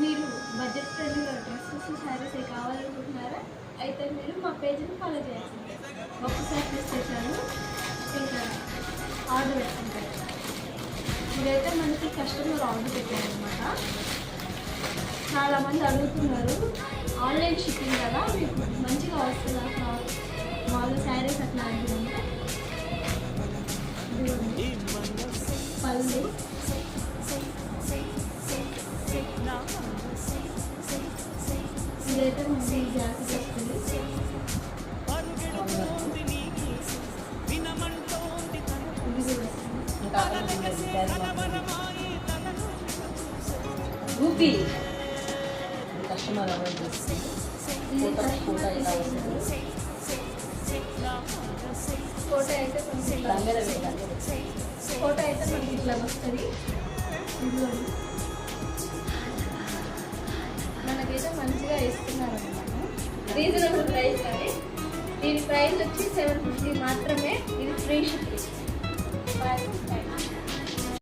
మీరు బడ్జెట్ ఫ్రెండ్లీగా డ్రెస్సెస్ శారీస్ కావాలనుకుంటున్నారా? అయితే మీరు మా పేజ్ని ఫాలో చేయాల్సిందే. ఒక్కసారి మిస్ చేశాను ఇంకా ఆర్డర్ పెట్టుకుంటారు. ఇదైతే మనకి కస్టమర్ ఆర్డర్ పెట్టారనమాట. చాలామంది అడుగుతున్నారు ఆన్లైన్ షిప్పింగ్ కదా మీకు మంచిగా వస్తుంది అట్లా వాళ్ళు శారీస్ అట్లా అంటే పళ్ళు ఇదైతే మంచి జాకెట్ వస్తుంది. గూపీ కస్టమర్ అవాయిడ్ చేస్తుంది. ఫోటో అయితే కొంచెం ఫోటో అయితే మనకి ఇట్లా వస్తుంది. మనకైతే మంచిగా ఇస్తున్నారు అనమాట. రీజనబుల్ ప్రైస్ కానీ దీని ప్రైస్ వచ్చి 750 మాత్రమే. ఇది ఫ్రీ షిప్పింగ్.